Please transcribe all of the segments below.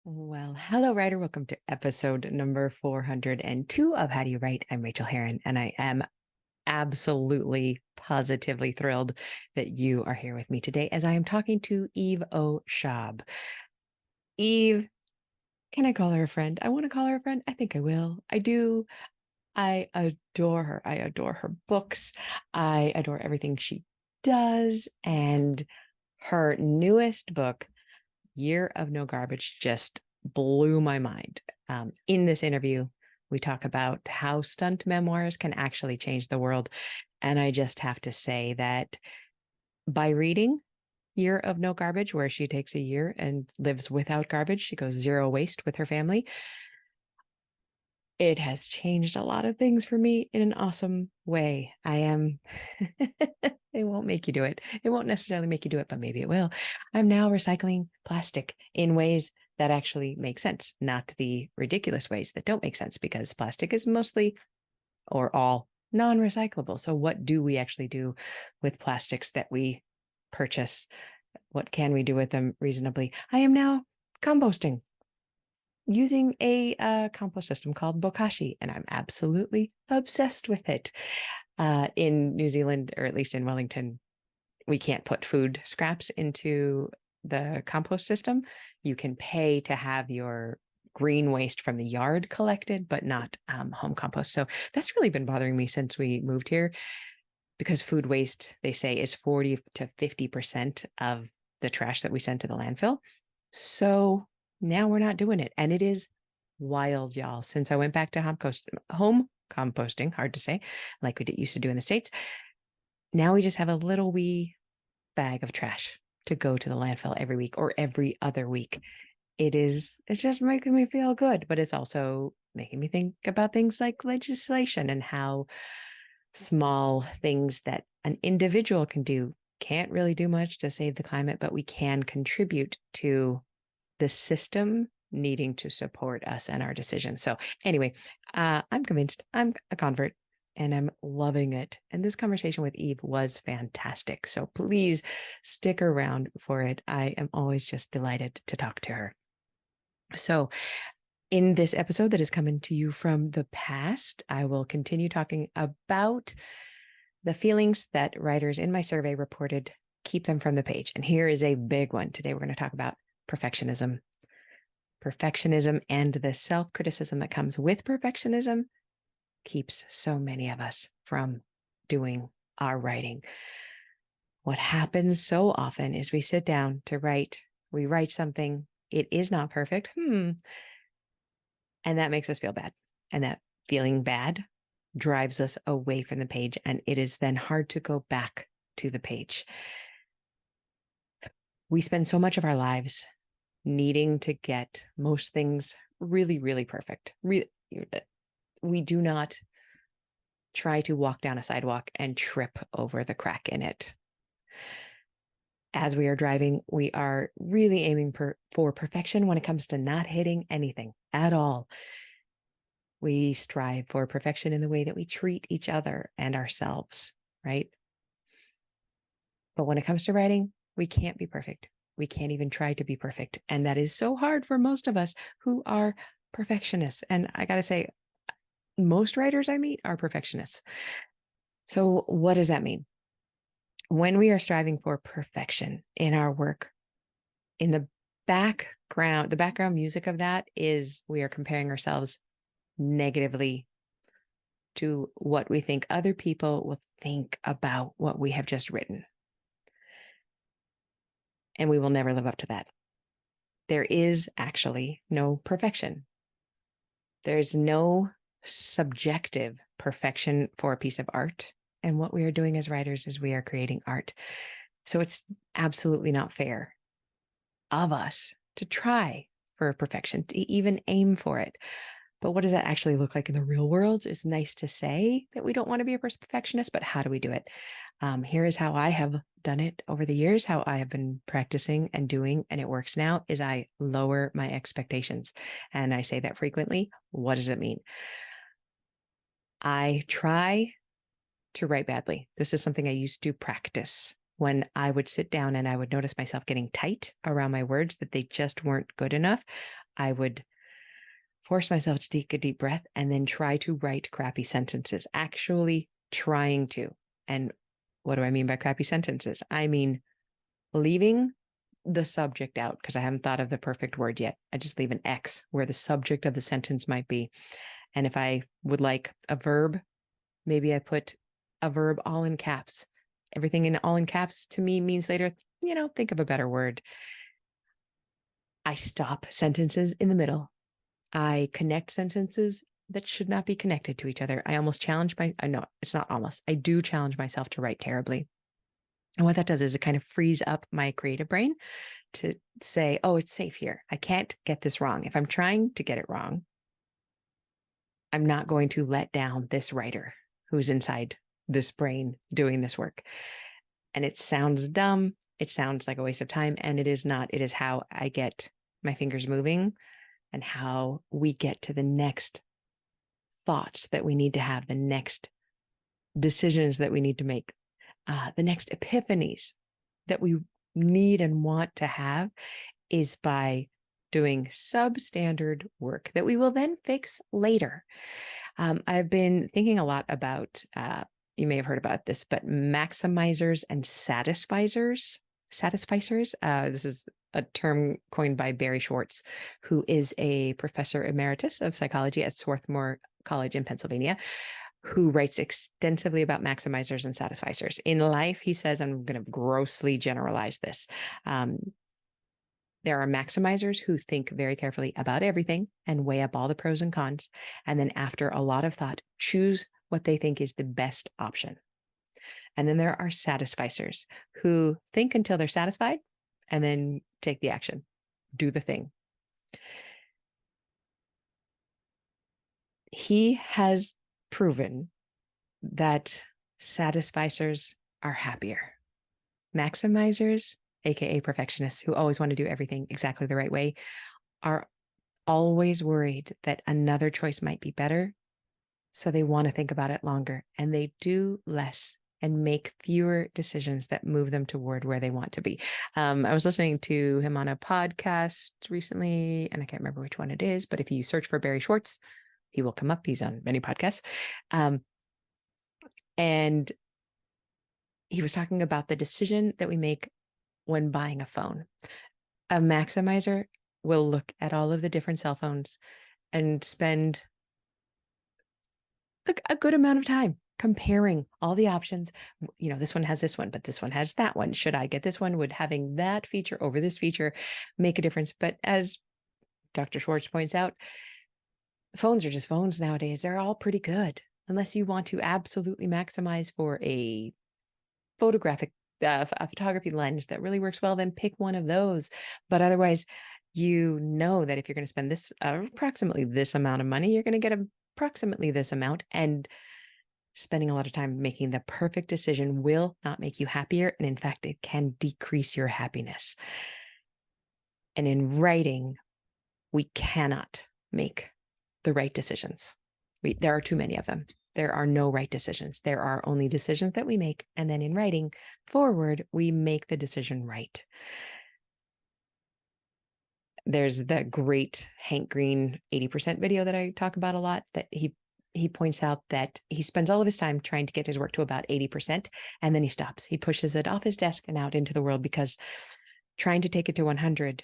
Well, hello, writer. Welcome to episode number 402 of How Do You Write? I'm Rachel Herron, and I am absolutely, positively thrilled that you are here with me today as I am talking to Eve O. Schaub. Eve, can I call her a friend? I want to call her a friend. I think I will. I do. I adore her. I adore her books. I adore everything she does. And her newest book, Year of No Garbage, just blew my mind. In this interview, we talk about how stunt memoirs can actually change the world. And I just have to say that by reading Year of No Garbage, where she takes a year and lives without garbage, she goes zero waste with her family. It has changed a lot of things for me in an awesome way. It won't make you do it. It won't necessarily make you do it, but maybe it will. I'm now recycling plastic in ways that actually make sense, not the ridiculous ways that don't make sense, because plastic is mostly or all non-recyclable. So what do we actually do with plastics that we purchase? What can we do with them reasonably? I am now composting using a compost system called Bokashi, and I'm absolutely obsessed with it. In New Zealand, or at least in Wellington, we can't put food scraps into the compost system. You can pay to have your green waste from the yard collected, but not home compost. So that's really been bothering me since we moved here, because food waste, they say, is 40 to 50% of the trash that we send to the landfill. So now we're not doing it. And it is wild, y'all. Since I went back to home composting, hard to say, like we used to do in the States, now we just have a little wee bag of trash to go to the landfill every week or every other week. It's just making me feel good, but it's also making me think about things like legislation and how small things that an individual can do can't really do much to save the climate, but we can contribute to the system needing to support us and our decisions. So anyway, I'm convinced. I'm a convert and I'm loving it. And this conversation with Eve was fantastic. So please stick around for it. I am always just delighted to talk to her. So in this episode that is coming to you from the past, I will continue talking about the feelings that writers in my survey reported keep them from the page. And here is a big one. Today, we're going to talk about perfectionism. Perfectionism and the self-criticism that comes with perfectionism keeps so many of us from doing our writing. What happens so often is we sit down to write, we write something, it is not perfect, and that makes us feel bad. And that feeling bad drives us away from the page, and it is then hard to go back to the page. We spend so much of our lives needing to get most things really, really perfect. We do not try to walk down a sidewalk and trip over the crack in it. As we are driving, we are really aiming for perfection when it comes to not hitting anything at all. We strive for perfection in the way that we treat each other and ourselves, right? But when it comes to writing, we can't be perfect. We can't even try to be perfect. And that is so hard for most of us who are perfectionists. And I got to say, most writers I meet are perfectionists. So what does that mean? When we are striving for perfection in our work, in the background music of that is we are comparing ourselves negatively to what we think other people will think about what we have just written. And we will never live up to that. There is actually no perfection. There's no subjective perfection for a piece of art. And what we are doing as writers is we are creating art. So it's absolutely not fair of us to try for perfection, to even aim for it. But what does that actually look like in the real world? It's nice to say that we don't want to be a perfectionist, but how do we do it? Here is how I have done it over the years, how I have been practicing and doing, and it works now, is I lower my expectations. And I say that frequently. What does it mean? I try to write badly. This is something I used to practice when I would sit down and I would notice myself getting tight around my words, that they just weren't good enough. I would force myself to take a deep breath and then try to write crappy sentences, actually trying to. And what do I mean by crappy sentences? I mean, leaving the subject out because I haven't thought of the perfect word yet. I just leave an X where the subject of the sentence might be. And if I would like a verb, maybe I put a verb all in caps. Everything in all in caps to me means later, think of a better word. I stop sentences in the middle. I connect sentences that should not be connected to each other. I almost challenge no, it's not almost. I do challenge myself to write terribly. And what that does is it kind of frees up my creative brain to say, oh, it's safe here. I can't get this wrong. If I'm trying to get it wrong, I'm not going to let down this writer who's inside this brain doing this work. And it sounds dumb. It sounds like a waste of time. And it is not. It is how I get my fingers moving and how we get to the next thoughts that we need to have, the next decisions that we need to make, the next epiphanies that we need and want to have is by doing substandard work that we will then fix later. I've been thinking a lot about, you may have heard about this, but maximizers and satisficers. This is a term coined by Barry Schwartz, who is a professor emeritus of psychology at Swarthmore College in Pennsylvania, who writes extensively about maximizers and satisficers. In life, he says, I'm going to grossly generalize this. There are maximizers who think very carefully about everything and weigh up all the pros and cons. And then after a lot of thought, choose what they think is the best option. And then there are satisficers who think until they're satisfied and then take the action, do the thing. He has proven that satisficers are happier. Maximizers, aka perfectionists who always want to do everything exactly the right way, are always worried that another choice might be better. So they want to think about it longer and they do less and make fewer decisions that move them toward where they want to be. I was listening to him on a podcast recently, and I can't remember which one it is, but if you search for Barry Schwartz, he will come up. He's on many podcasts. And he was talking about the decision that we make when buying a phone. A maximizer will look at all of the different cell phones and spend a good amount of time comparing all the options. This one has this one, but this one has that one. Should I get this one? Would having that feature over this feature make a difference? But as Dr. Schwartz points out, phones are just phones nowadays. They're all pretty good, unless you want to absolutely maximize for a a photography lens that really works well, then pick one of those. But otherwise, that if you're going to spend this approximately this amount of money, you're going to get approximately this amount, and spending a lot of time making the perfect decision will not make you happier. And in fact, it can decrease your happiness. And in writing, we cannot make the right decisions. There are too many of them. There are no right decisions. There are only decisions that we make. And then in writing forward, we make the decision right. There's that great Hank Green 80% video that I talk about a lot, that he points out that he spends all of his time trying to get his work to about 80%, and then he stops. He pushes it off his desk and out into the world, because trying to take it to 100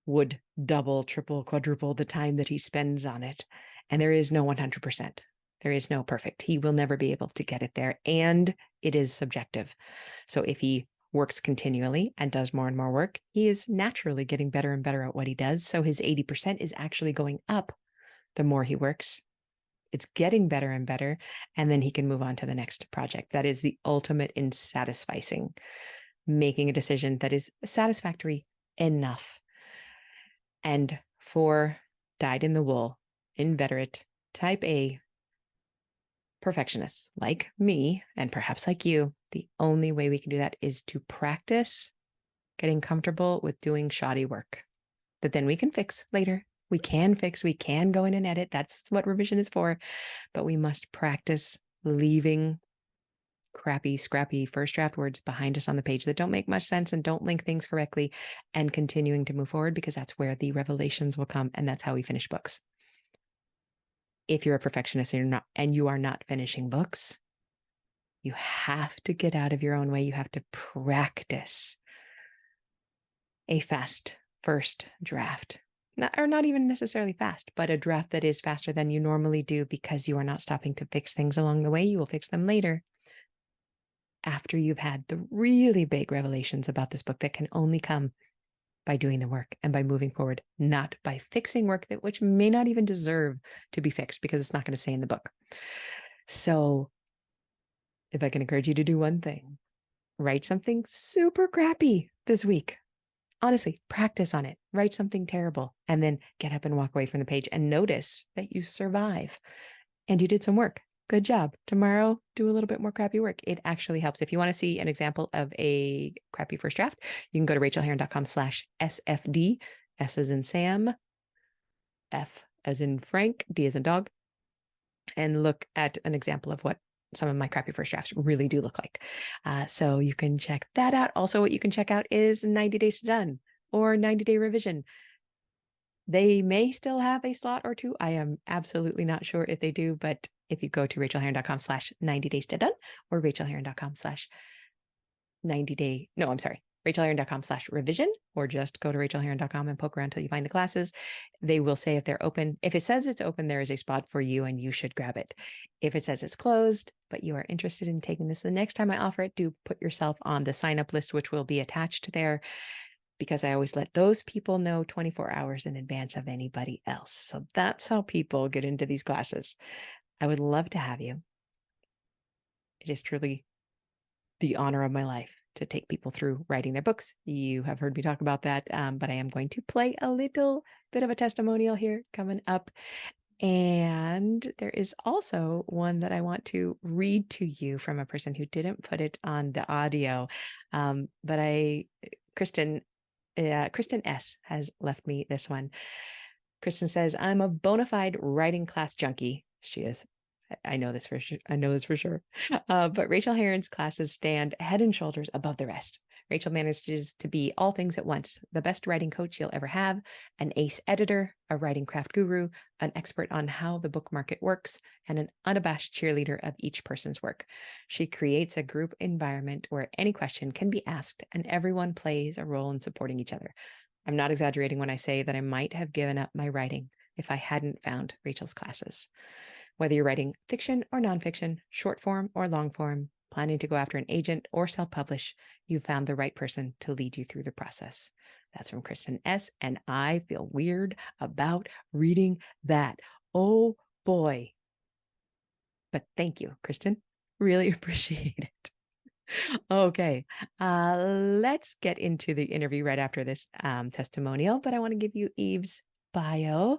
would double, triple, quadruple the time that he spends on it. And there is no 100%. There is no perfect. He will never be able to get it there. And it is subjective. So if he works continually and does more and more work, he is naturally getting better and better at what he does. So his 80% is actually going up the more he works. It's getting better and better. And then he can move on to the next project. That is the ultimate in satisficing, making a decision that is satisfactory enough. And for dyed-in-the-wool, inveterate, type A perfectionists like me, and perhaps like you, the only way we can do that is to practice getting comfortable with doing shoddy work that then we can fix later. We can go in and edit. That's what revision is for. But we must practice leaving crappy, scrappy first draft words behind us on the page that don't make much sense and don't link things correctly, and continuing to move forward, because that's where the revelations will come. And that's how we finish books. If you're a perfectionist and you are not finishing books, you have to get out of your own way. You have to practice a fast first draft. Not even necessarily fast, but a draft that is faster than you normally do, because you are not stopping to fix things along the way. You will fix them later, after you've had the really big revelations about this book that can only come by doing the work and by moving forward, not by fixing work which may not even deserve to be fixed, because it's not going to say in the book. So if I can encourage you to do one thing, write something super crappy this week. Honestly, practice on it. Write something terrible and then get up and walk away from the page and notice that you survive and you did some work. Good job. Tomorrow, do a little bit more crappy work. It actually helps. If you want to see an example of a crappy first draft, you can go to rachelherron.com/SFD, S as in Sam, F as in Frank, D as in dog, and look at an example of what some of my crappy first drafts really do look like. So you can check that out. Also, what you can check out is 90 Days to Done or 90-Day Revision. They may still have a slot or two. I am absolutely not sure if they do, but if you go to rachelherron.com/90 days to done or rachelherron.com/90-day, no, I'm sorry, rachelherron.com/revision, or just go to rachelherron.com and poke around until you find the classes. They will say if they're open. If it says it's open, there is a spot for you and you should grab it. If it says it's closed, but you are interested in taking this the next time I offer it, do put yourself on the sign up list, which will be attached there, because I always let those people know 24 hours in advance of anybody else. So that's how people get into these classes. I would love to have you. It is truly the honor of my life to take people through writing their books. You have heard me talk about that, but I am going to play a little bit of a testimonial here coming up. And there is also one that I want to read to you from a person who didn't put it on the audio. But Kristen S has left me this one. Kristen says, I'm a bona fide writing class junkie. She is. I know this for sure. But Rachel Herron's classes stand head and shoulders above the rest. Rachel manages to be all things at once: the best writing coach you'll ever have, an ace editor, a writing craft guru, an expert on how the book market works, and an unabashed cheerleader of each person's work. She creates a group environment where any question can be asked and everyone plays a role in supporting each other. I'm not exaggerating when I say that I might have given up my writing if I hadn't found Rachel's classes. Whether you're writing fiction or nonfiction, short form or long form, planning to go after an agent or self-publish, you've found the right person to lead you through the process. That's from Kristen S. And I feel weird about reading that. Oh boy. But thank you, Kristen. Really appreciate it. Okay, let's get into the interview right after this testimonial, but I want to give you Eve's bio.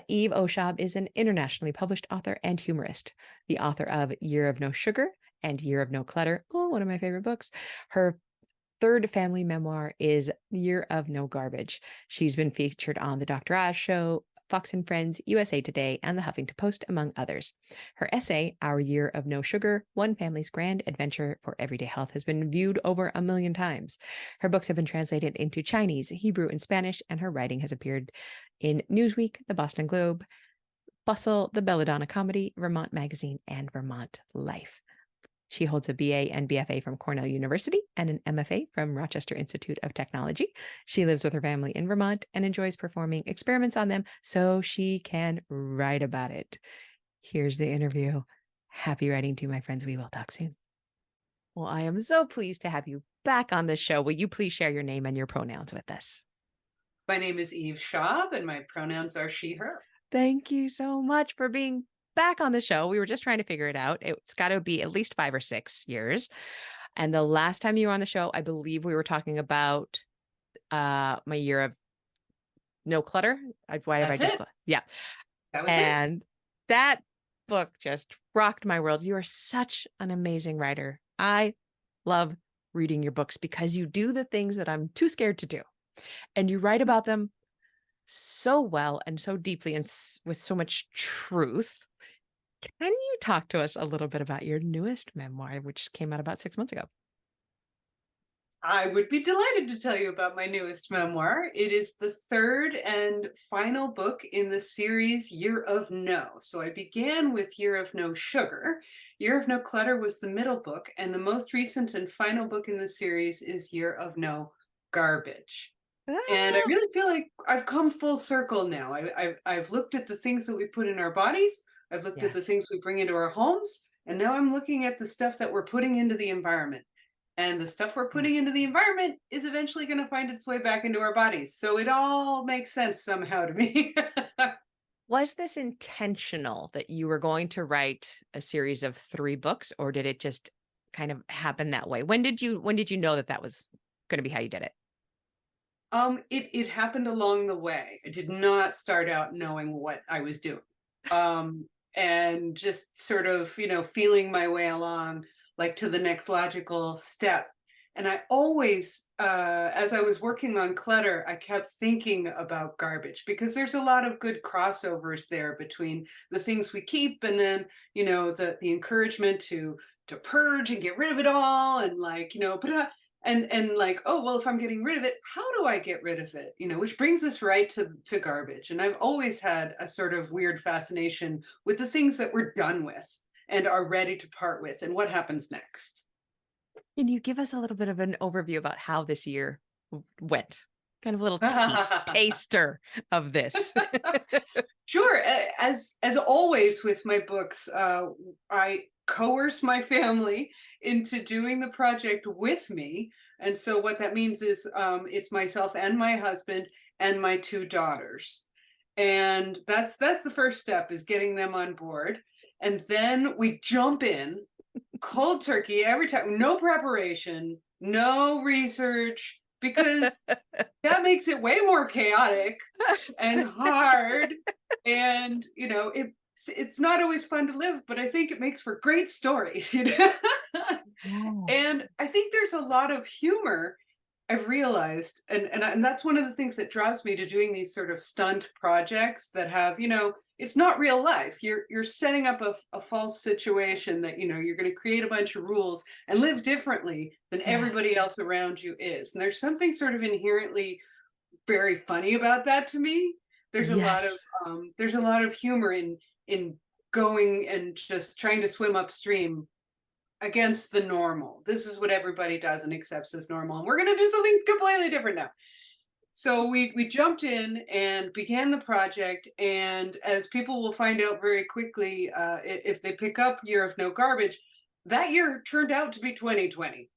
Eve O. Schaub is an internationally published author and humorist, the author of Year of No Sugar and Year of No Clutter. Oh, one of my favorite books. Her third family memoir is Year of No Garbage. She's been featured on The Dr. Oz Show, Fox and Friends, USA Today, and the Huffington Post, among others. Her essay, Our Year of No Sugar, One Family's Grand Adventure for Everyday Health, has been viewed over 1 million times. Her books have been translated into Chinese, Hebrew, and Spanish, and her writing has appeared in Newsweek, the Boston Globe, Bustle, the Belladonna Comedy, Vermont Magazine, and Vermont Life. She holds a BA and BFA from Cornell University and an MFA from Rochester Institute of Technology. She lives with her family in Vermont and enjoys performing experiments on them so she can write about it. Here's the interview. Happy writing to you, my friends. We will talk soon. Well, I am so pleased to have you back on the show. Will you please share your name and your pronouns with us? My name is Eve Schaub, and my pronouns are she, her. Thank you so much for being back on the show. We were just trying to figure it out. It's got to be at least 5 or 6 years. And the last time you were on the show, I believe we were talking about my Year of No Clutter. Yeah. That was and that book just rocked my world. You are such an amazing writer. I love reading your books because you do the things that I'm too scared to do. And you write about them so well and so deeply and with so much truth. Can you talk to us a little bit about your newest memoir, which came out about 6 months ago? I would be delighted to tell you about my newest memoir. It is the third and final book in the series Year of No. So I began with Year of No Sugar. Year of No Clutter was the middle book, and the most recent and final book in the series is Year of No Garbage. And I Ah, really feel like I've come full circle now. I've looked at the things that we put in our bodies. I've looked at the yes. things we bring into our homes, and now I'm looking at the stuff that we're putting into the environment. And the stuff we're Yeah. putting into the environment is eventually going to find its way back into our bodies. So it all makes sense somehow to me. Was this intentional that you were going to write a series of 3 books, or did it just kind of happen that way? When did you know that that was gonna be how you did it? It happened along the way. I did not start out knowing what I was doing. And just sort of, feeling my way along like to the next logical step. And I always, as I was working on clutter, I kept thinking about garbage because there's a lot of good crossovers there between the things we keep and then, the encouragement to purge and get rid of it all and like, but and like, oh well, if I'm getting rid of it, how do I get rid of it, which brings us right to garbage. And I've always had a sort of weird fascination with the things that we're done with and are ready to part with and what happens next. Can you give us a little bit of an overview about how this year went? Kind of a little taster of this. Sure. As always with my books, I coerce my family into doing the project with me. And so what that means is it's myself and my husband and my 2 daughters. And that's the first step, is getting them on board. And then we jump in cold turkey every time, no preparation, no research, because that makes it way more chaotic and hard. And it's not always fun to live, but I think it makes for great stories. Yes. And I think there's a lot of humor, I've realized, and that's one of the things that draws me to doing these sort of stunt projects that have, it's not real life. You're setting up a false situation that, you're going to create a bunch of rules and live differently than Yeah. everybody else around you is. And there's something sort of inherently very funny about that to me. There's a lot of Yes. there's a lot of humor in going and just trying to swim upstream against the normal. This is what everybody does and accepts as normal, and we're going to do something completely different now. So we jumped in and began the project, and as people will find out very quickly, if they pick up Year of No Garbage, that year turned out to be 2020,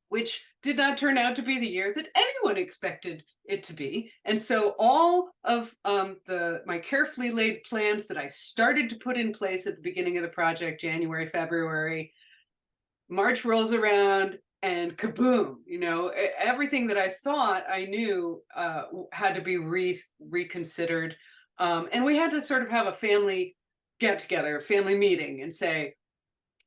which did not turn out to be the year that anyone expected it to be. And so all of my carefully laid plans that I started to put in place at the beginning of the project, January, February, March rolls around and kaboom, everything that I thought I knew had to be reconsidered. And we had to sort of have a family get together, a family meeting, and say,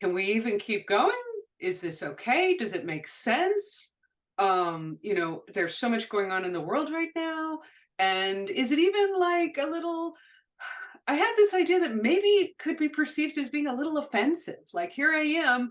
can we even keep going? Is this okay? Does it make sense? There's so much going on in the world right now. And is it even like a little, I had this idea that maybe it could be perceived as being a little offensive. Like, here I am,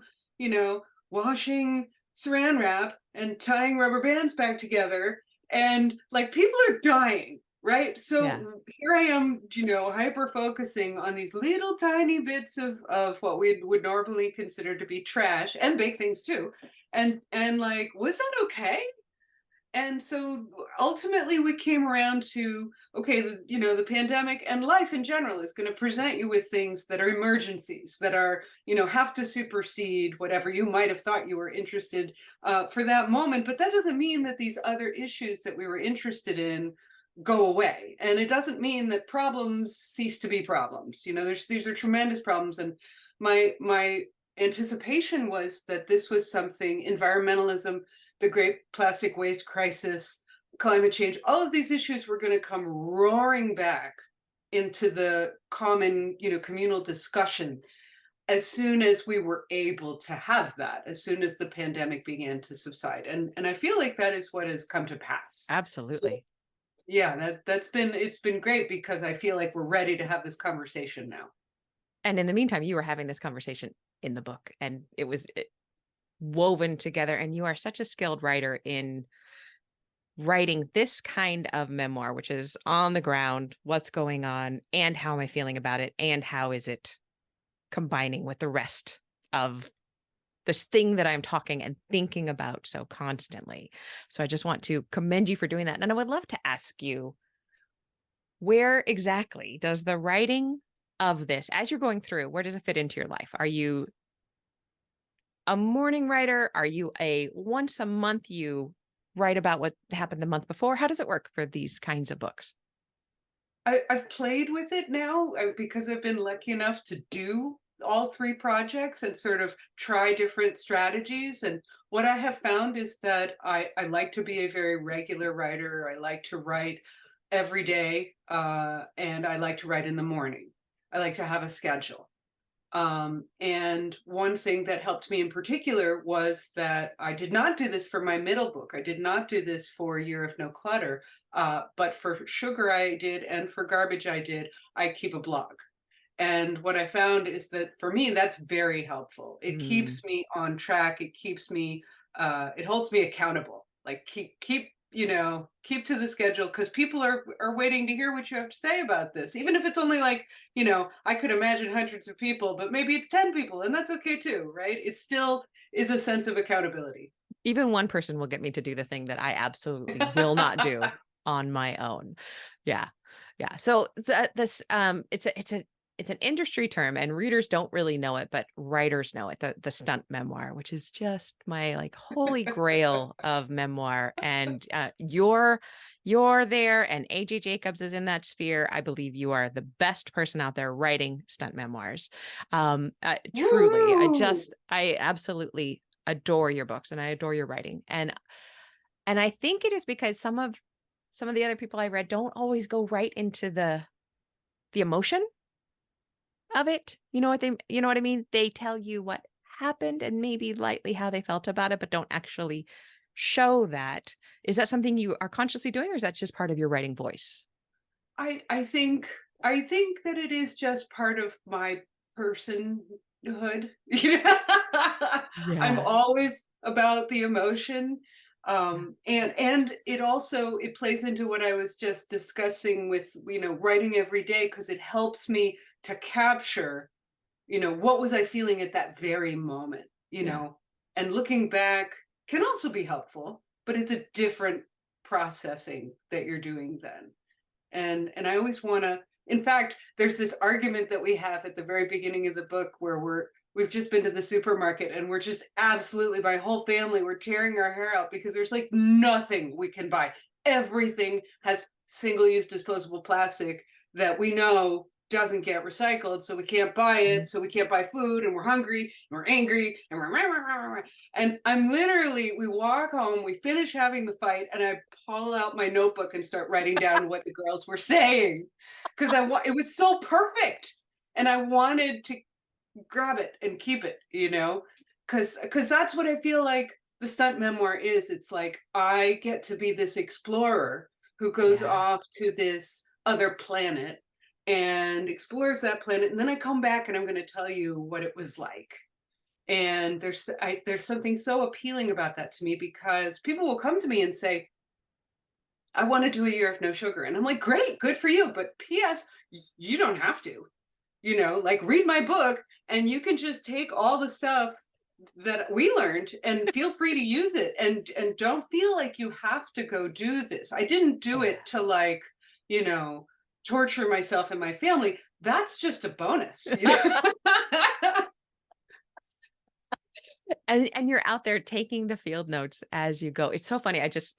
washing saran wrap and tying rubber bands back together. And like, people are dying, right? Yeah. So here I am, hyper focusing on these little tiny bits of what we would normally consider to be trash, and big things too. And like, was that okay? And so ultimately we came around to, okay, the pandemic and life in general is going to present you with things that are emergencies, that are, have to supersede whatever you might have thought you were interested for that moment. But that doesn't mean that these other issues that we were interested in go away. And it doesn't mean that problems cease to be problems. These are tremendous problems. And my anticipation was that this was something, environmentalism, the great plastic waste crisis, climate change, all of these issues were going to come roaring back into the common, communal discussion as soon as we were able to have that, as soon as the pandemic began to subside. And I feel like that is what has come to pass. So Absolutely. yeah, it's been great because I feel like we're ready to have this conversation now. And in the meantime, you were having this conversation in the book, and it was woven together. And you are such a skilled writer in writing this kind of memoir, which is on the ground, what's going on, and how am I feeling about it, and how is it combining with the rest of this thing that I'm talking and thinking about so constantly. So I just want to commend you for doing that. And I would love to ask you, where exactly does the writing of this, as you're going through, where does it fit into your life? Are you a morning writer? Are you a once a month you write about what happened the month before? How does it work for these kinds of books? I've played with it now because I've been lucky enough to do all three projects and sort of try different strategies. And what I have found is that I like to be a very regular writer. I like to write every day, and I like to write in the morning. I like to have a schedule. And one thing that helped me in particular was that I did not do this for my middle book. I did not do this for Year of No Clutter, but for Sugar I did, and for Garbage I did. I keep a blog. And what I found is that for me, that's very helpful. It Mm. keeps me on track. It keeps me, it holds me accountable. Like keep to the schedule, because people are waiting to hear what you have to say about this. Even if it's only like, I could imagine hundreds of people, but maybe it's 10 people, and that's okay too, right? It still is a sense of accountability. Even one person will get me to do the thing that I absolutely will not do on my own. Yeah. Yeah. So it's an industry term, and readers don't really know it, but writers know it. The stunt memoir, which is just my like holy grail of memoir. And you're there, and AJ Jacobs is in that sphere. I believe you are the best person out there writing stunt memoirs. Truly, Woo! I absolutely adore your books, and I adore your writing. And I think it is because some of the other people I read don't always go right into the emotion of it. You know what I mean? They tell you what happened and maybe lightly how they felt about it, but don't actually show that. Is that something you are consciously doing, or is that just part of your writing voice? I think I think that it is just part of my personhood. I'm Yeah. always about the emotion. And it also it plays into what I was just discussing with, writing every day, because it helps me to capture, what was I feeling at that very moment, Yeah. and looking back can also be helpful, but it's a different processing that you're doing then. And I always want to, in fact, there's this argument that we have at the very beginning of the book where we've just been to the supermarket, and we're just absolutely, my whole family, we're tearing our hair out because there's like nothing we can buy. Everything has single-use disposable plastic that we know doesn't get recycled, so we can't buy Mm. it, so we can't buy food, and we're hungry, and we're angry, and and I'm literally, we walk home, we finish having the fight, and I pull out my notebook and start writing down what the girls were saying, because it was so perfect, and I wanted to grab it and keep it, because that's what I feel like the stunt memoir is. It's like I get to be this explorer who goes Yeah. off to this other planet and explores that planet, and then I come back and I'm going to tell you what it was like. And there's something so appealing about that to me, because people will come to me and say, I want to do a year of no sugar. And I'm like, great, good for you. But P.S., you don't have to, like, read my book and you can just take all the stuff that we learned and feel free to use it, and don't feel like you have to go do this. I didn't do Yeah. it to, like, you know, torture myself and my family. That's just a bonus. And you're out there taking the field notes as you go. It's so funny. I just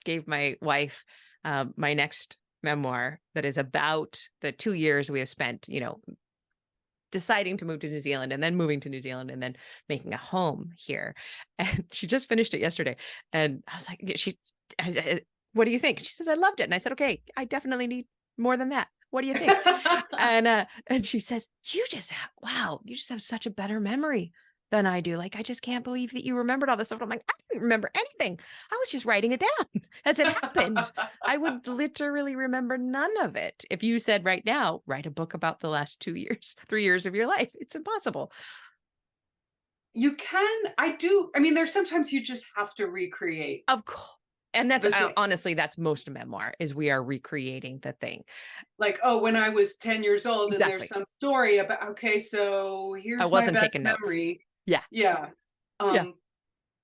gave my wife my next memoir that is about the 2 years we have spent, deciding to move to New Zealand, and then moving to New Zealand, and then making a home here. And she just finished it yesterday. And I was like, what do you think? She says, I loved it. And I said, okay, I definitely need more than that. What do you think? And she says, you just have such a better memory than I do. Like, I just can't believe that you remembered all this stuff. I'm like, I didn't remember anything. I was just writing it down as it happened. I would literally remember none of it. If you said right now, write a book about the last 2 years, 3 years of your life, it's impossible. You can, I do. I mean, there's sometimes you just have to recreate Of course. And that's the thing. honestly, that's most memoir is we are recreating the thing. Like, oh, when I was 10 years old and there's Exactly. some story about, okay, so I here's my wasn't best taking notes. memory. Yeah. Yeah. Yeah. Um,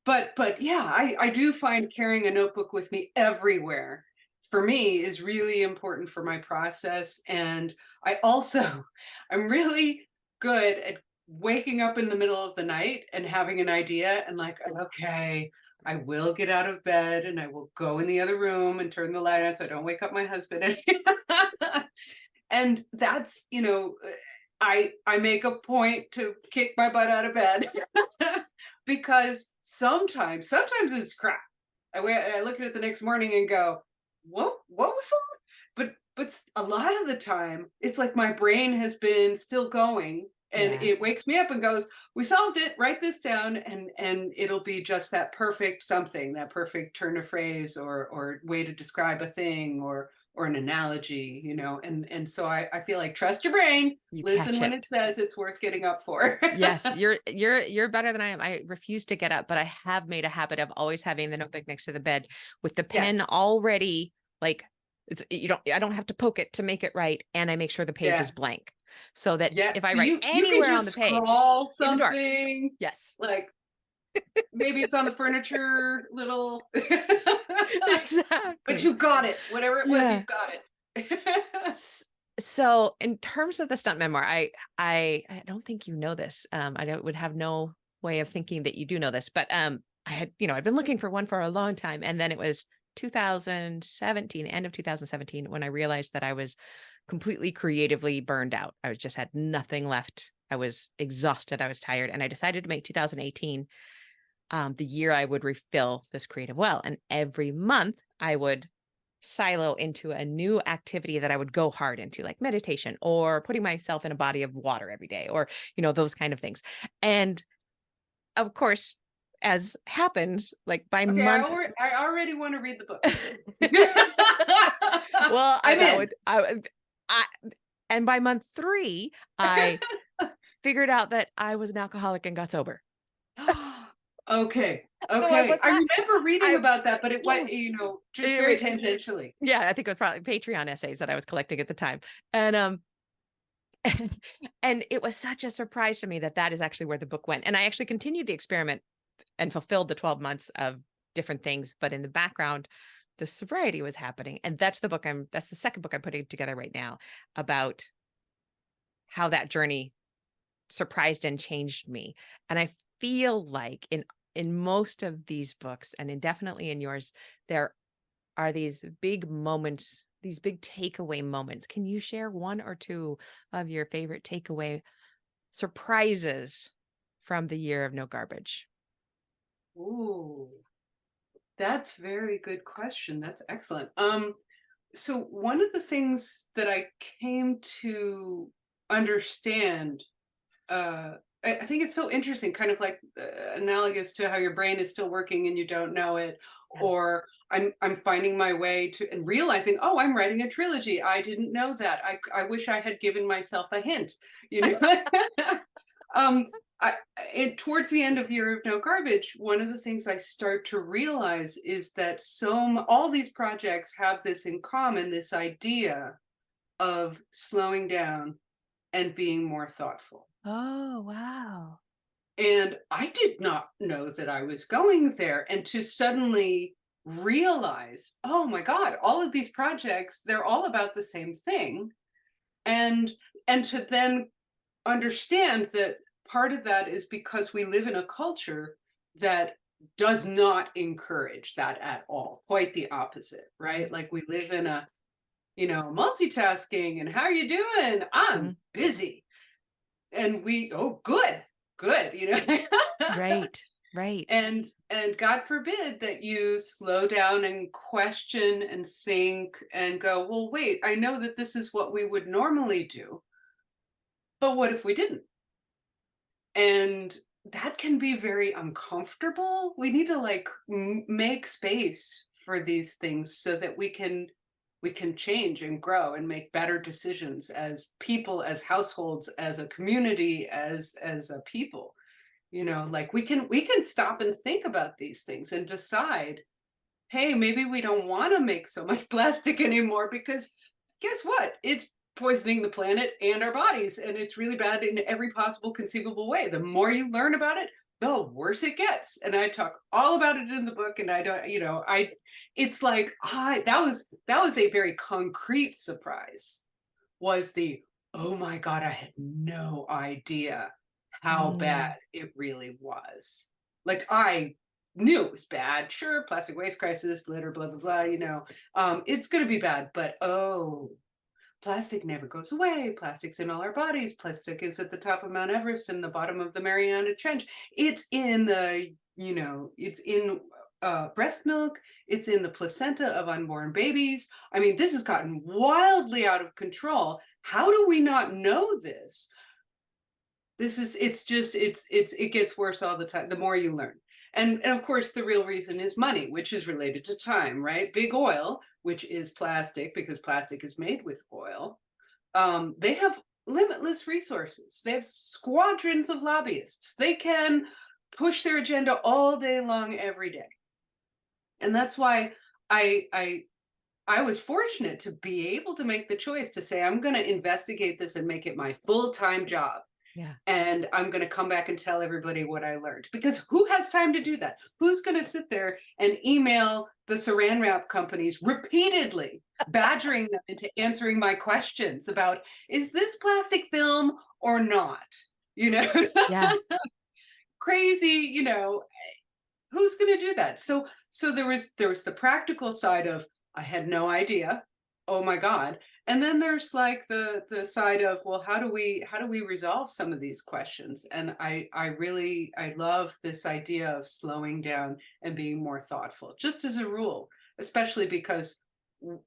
but yeah, I do find carrying a notebook with me everywhere for me is really important for my process. And I also, I'm really good at waking up in the middle of the night and having an idea and like, okay, I will get out of bed and I will go in the other room and turn the light on so I don't wake up my husband. And that's, I make a point to kick my butt out of bed because sometimes it's crap. I look at it the next morning and go, what was that? But a lot of the time, it's like my brain has been still going, and it Yes. wakes me up and goes, "We solved it. Write this down," and it'll be just that perfect something, that perfect turn of phrase or way to describe a thing or an analogy, and so I feel like trust your brain, You listen catch when it. it says it's worth getting up for. Yes, you're better than I am. I refuse to get up, but I have made a habit of always having the notebook next to the bed with the pen Yes, already like I don't have to poke it to make it right, and I make sure the page is yes, blank so that if yes. I So write you can anywhere on just the page scrawl in the dark. something Yes. like maybe it's on the furniture little, but Exactly. you got it. Whatever it was, you Yeah. got it. S- So in terms of the stunt memoir, I don't think you know this. Would have no way of thinking that you do know this, but I had, I'd been looking for one for a long time. And then it was 2017, end of 2017, when I realized that I was completely creatively burned out. I was just had nothing left. I was exhausted. I was tired. And I decided to make 2018 the year I would refill this creative well. And every month I would silo into a new activity that I would go hard into, like meditation or putting myself in a body of water every day, or, those kind of things. And of course, as happens, like by Okay, month, I already want to read the book. well, I'm in. I, and by month 3, I figured out that I was an alcoholic and got sober. Okay. So I Okay. was I not, remember reading I, about that, but it was, yeah, just very it- tangentially. yeah, I think it was probably Patreon essays that I was collecting at the time. And, and it was such a surprise to me that that is actually where the book went. And I actually continued the experiment and fulfilled the 12 months of different things. But in the background, the sobriety was happening. And that's the second book I'm putting together right now about how that journey surprised and changed me. And I feel like in most of these books and definitely in yours, there are these big moments, these big takeaway moments. Can you share one or two of your favorite takeaway surprises from the year of no garbage? Ooh, that's very good question. That's excellent. So one of the things that I came to understand, I think it's so interesting, kind of like analogous to how your brain is still working and you don't know it, Yeah. or I'm finding my way to and realizing, oh, I'm writing a trilogy. I didn't know that. I wish I had given myself a hint, you know. um, towards the end of Year of No Garbage, one of the things I start to realize is that all these projects have this in common, this idea of slowing down and being more thoughtful. Oh, wow. And I did not know that I was going there. And to suddenly realize, oh my God, all of these projects, they're all about the same thing. And to then understand that part of that is because we live in a culture that does not encourage that at all. Quite the opposite, right? Like we live in a, multitasking and how are you doing? I'm Mhm. busy. And oh, good, Right, right. and God forbid that you slow down and question and think and go, well, wait, I know that this is what we would normally do, but what if we didn't? And that can be very uncomfortable. We need to like make space for these things so that we can change and grow and make better decisions as people, as households, as a community, as a people. You know, like we can stop and think about these things and decide, hey, maybe we don't want to make so much plastic anymore because guess what? It's poisoning the planet and our bodies, and it's really bad in every possible conceivable way. The more you learn about it, the worse it gets. And I talk all about it in the book. And I don't, you know, it's like that was a very concrete surprise. Was the oh my god, I had no idea how bad Mm. it really was. Like I knew it was bad. Sure, plastic waste crisis, litter, blah blah blah. You know, it's going to be bad. But oh, plastic never goes away. Plastic's in all our bodies. Plastic is at the top of Mount Everest and the bottom of the Mariana Trench. It's in the, you know, it's in breast milk. It's in the placenta of unborn babies. I mean, this has gotten wildly out of control. How do we not know this? This is, it's just, it gets worse all the time, the more you learn. And of course, the real reason is money, which is related to time, right? Big oil, which is plastic, because plastic is made with oil, they have limitless resources. They have squadrons of lobbyists. They can push their agenda all day long, every day. And that's why I I I was fortunate to be able to make the choice to say, I'm going to investigate this and make it my full-time job. Yeah. And I'm going to come back and tell everybody what I learned. Because who has time to do that? Who's going to sit there and email the saran wrap companies repeatedly, badgering them into answering my questions about, is this plastic film or not? You know, Yeah. crazy, you know, who's going to do that? So there was the practical side of I had no idea. Oh my God. And then there's like the side of, well, how do we resolve some of these questions? And I really I love this idea of slowing down and being more thoughtful, just as a rule, especially because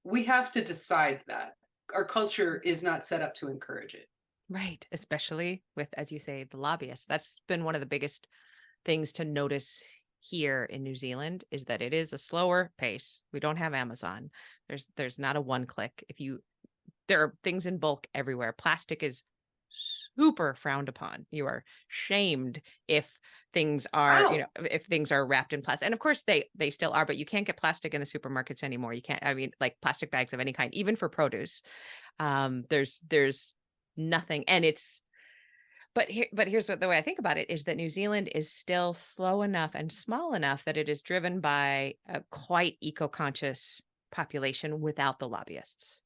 we have to decide that our culture is not set up to encourage it. Right. Especially with, as you say, the lobbyists. That's been one of the biggest things to notice here in New Zealand is that it is a slower pace. We don't have Amazon. There's not a one click. There are things in bulk everywhere. Plastic is super frowned upon. You are shamed if things are, Wow. if things are wrapped in plastic. And of course they still are, but you can't get plastic in the supermarkets anymore. You can't, I mean, like plastic bags of any kind, even for produce. There's nothing. And it's but here's what the way I think about it is that New Zealand is still slow enough and small enough that it is driven by a quite eco-conscious population without the lobbyists.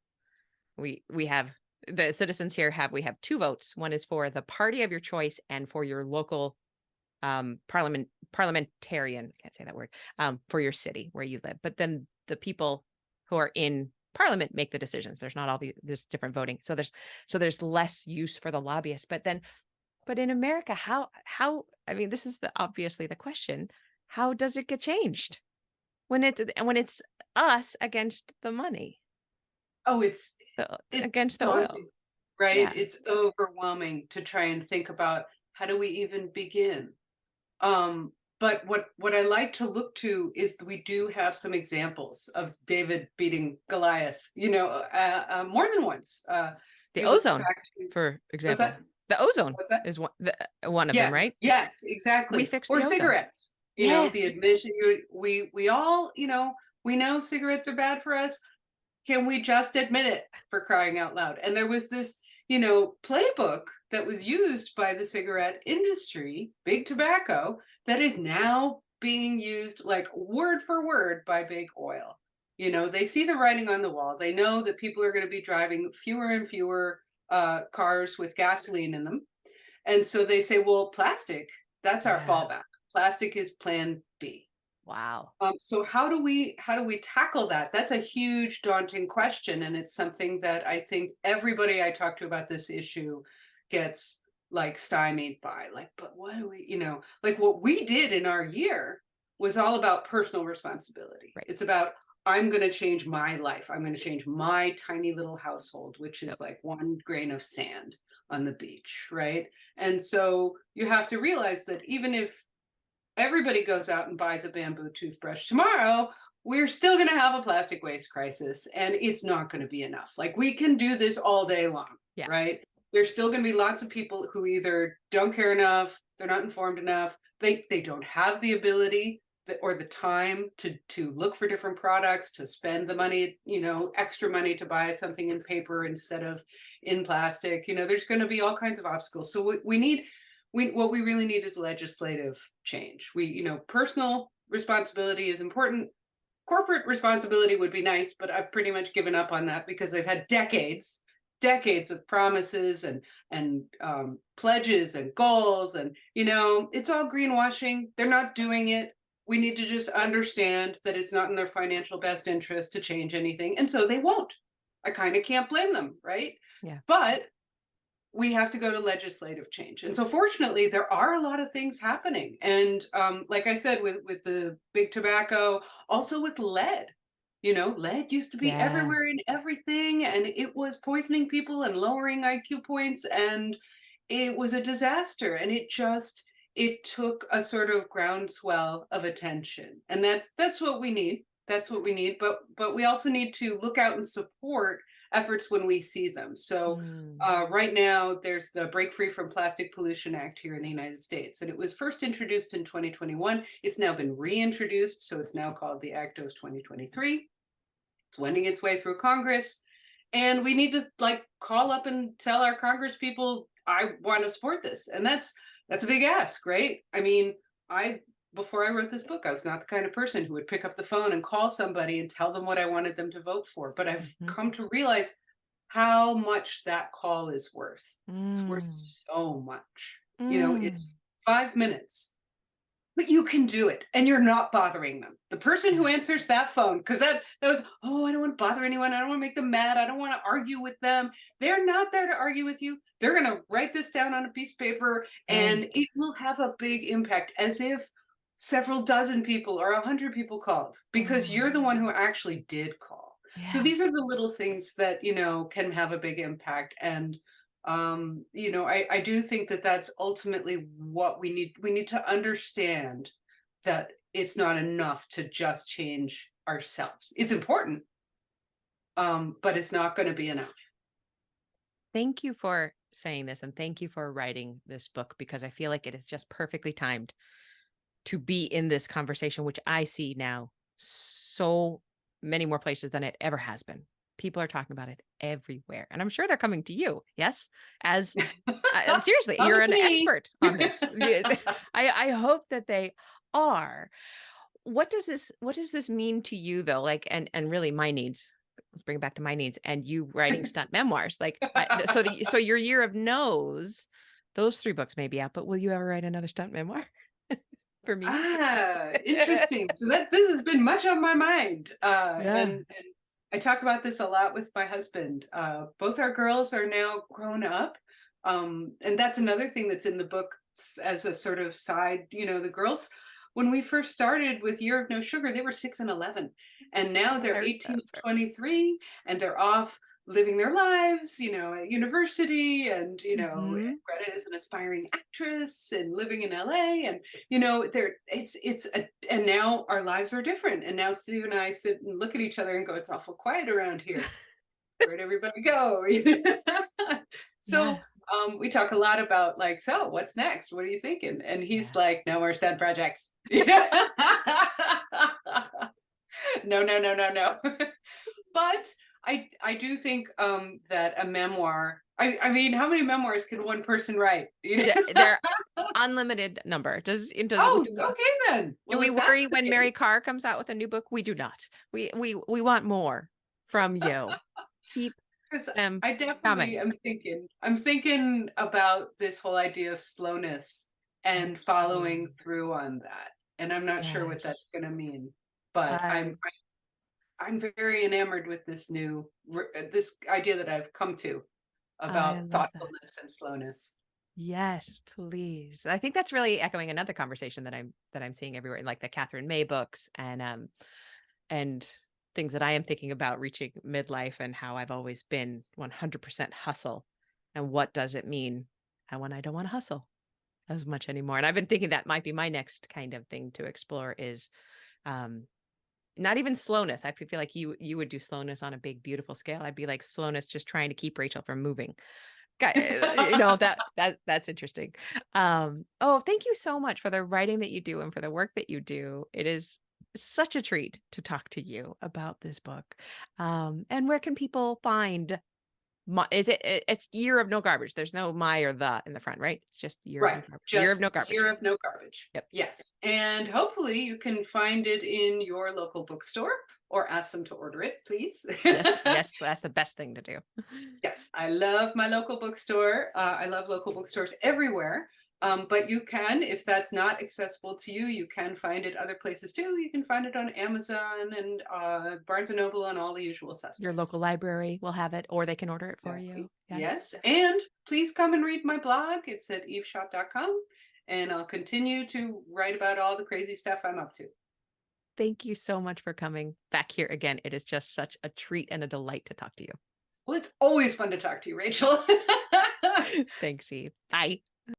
We have the citizens here we have two votes. One is for the party of your choice and for your local parliamentarian, I can't say that word, for your city where you live. But then the people who are in parliament make the decisions. There's not all this different voting. So there's less use for the lobbyists. But in America, how I mean, this is obviously the question. How does it get changed when it's us against the money, Oh, it's against the oil? daunting, right? Yeah. It's overwhelming to try and think about how do we even begin. But what I like to look to is we do have some examples of David beating Goliath, you know, more than once. The You look ozone, back to, for what's example. that? The ozone What's that? is one of them, right? Yes, yes, We exactly. fixed Or the ozone. cigarettes, you know, Yeah. the admission, we all, you know, we know cigarettes are bad for us. Can we just admit it, for crying out loud? And there was this, you know, playbook that was used by the cigarette industry, big tobacco, that is now being used like word for word by big oil. You know, they see the writing on the wall. They know that people are going to be driving fewer and fewer cars with gasoline in them. And so they say, well, plastic, that's our Yeah. fallback. Plastic is plan B. Wow. So how do we tackle that? That's a huge, daunting question, and it's something that I think everybody I talk to about this issue gets like stymied by. Like, but what do we, you know, like what we did in our year was all about personal responsibility. Right. It's about I'm going to change my life. I'm going to change my tiny little household, which Yep. is like one grain of sand on the beach, right? And so you have to realize that even if everybody goes out and buys a bamboo toothbrush tomorrow, we're still going to have a plastic waste crisis, and it's not going to be enough. Like, we can do this all day long, Yeah. right? There's still going to be lots of people who either don't care enough, they're not informed enough, they don't have the ability or the time to look for different products, to spend the money, extra money to buy something in paper instead of in plastic. There's going to be all kinds of obstacles. So we need what we really need is legislative change. Personal responsibility is important. Corporate responsibility would be nice, but I've pretty much given up on that because they've had decades of promises and pledges and goals, and it's all greenwashing. They're not doing it. We need to just understand that it's not in their financial best interest to change anything, and so they won't. I kind of can't blame them, right? Yeah. But we have to go to legislative change. And so fortunately, there are a lot of things happening. And like I said, with the big tobacco, also with lead. Lead used to be Yeah. everywhere in everything, and it was poisoning people and lowering IQ points, and it was a disaster. And it took a sort of groundswell of attention. And that's what we need. That's what we need. But we also need to look out and support efforts when we see them. So right now, there's the Break Free from Plastic Pollution Act here in the United States, and it was first introduced in 2021. It's now been reintroduced, so it's now called the Act of 2023. It's wending its way through Congress, and we need to call up and tell our Congress people, I want to support this, and that's a big ask, right? I mean, before I wrote this book, I was not the kind of person who would pick up the phone and call somebody and tell them what I wanted them to vote for. But I've come to realize how much that call is worth. It's worth so much. It's 5 minutes, but you can do it, and you're not bothering them. The person who answers that phone, because that was, oh, I don't want to bother anyone. I don't want to make them mad. I don't want to argue with them. They're not there to argue with you. They're going to write this down on a piece of paper, and it will have a big impact, as if several dozen people or 100 people called, because you're the one who actually did call. So these are the little things that, can have a big impact. And, I do think that that's ultimately what we need. We need to understand that it's not enough to just change ourselves. It's important, but it's not going to be enough. Thank you for saying this, and thank you for writing this book, because I feel like it is just perfectly timed to be in this conversation, which I see now so many more places than it ever has been. People are talking about it everywhere, and I'm sure they're coming to you. Yes, as seriously, you're an expert on this. I hope that they are. What does this mean to you, though? Like, and really my needs. Let's bring it back to my needs, and you writing Stunt memoirs. Like, so your Year of No's, those 3 books may be out, but will you ever write another Stunt memoir? For me. Interesting. So this has been much on my mind. Yeah. And I talk about this a lot with my husband. Both our girls are now grown up. And that's another thing that's in the book as a sort of side. The girls, when we first started with Year of No Sugar, they were 6 and 11. And now they're 18 and 23, and they're off living their lives, at university, and Greta is an aspiring actress and living in LA, and and now our lives are different, and now Steve and I sit and look at each other and go, it's awful quiet around here. Where'd everybody go? So we talk a lot about so what's next? What are you thinking? And he's like, no more stunt projects. No. But I do think that a memoir. I mean, how many memoirs can one person write? They're unlimited number. Okay then. Do we worry when Mary Carr comes out with a new book? We do not. We want more from you. Keep them I definitely coming. I'm thinking about this whole idea of slowness and following through on that. And I'm not sure what that's going to mean, but I'm very enamored with this idea that I've come to about thoughtfulness and slowness. Yes, please. I think that's really echoing another conversation that I'm seeing everywhere, like the Catherine May books and things that I am thinking about reaching midlife and how I've always been 100% hustle. And what does it mean? And when I don't want to hustle as much anymore. And I've been thinking that might be my next kind of thing to explore is not even slowness. I feel like you would do slowness on a big, beautiful scale. I'd be like slowness, just trying to keep Rachel from moving. That's interesting. Oh, thank you so much for the writing that you do and for the work that you do. It is such a treat to talk to you about this book. And where can people find it's Year of No Garbage. There's no my or the in the front, right? It's just Year of No Right. Garbage. Year of No Just Garbage. Year of No Garbage. Yep. Yes. And hopefully you can find it in your local bookstore or ask them to order it, please. Yes, that's the best thing to do. Yes, I love my local bookstore. I love local bookstores everywhere. But you can, if that's not accessible to you, you can find it other places too. You can find it on Amazon and Barnes and Noble and all the usual suspects. Your local library will have it, or they can order it for you. Yes. And please come and read my blog. It's at eveshop.com. And I'll continue to write about all the crazy stuff I'm up to. Thank you so much for coming back here again. It is just such a treat and a delight to talk to you. Well, it's always fun to talk to you, Rachel. Thanks, Eve. Bye.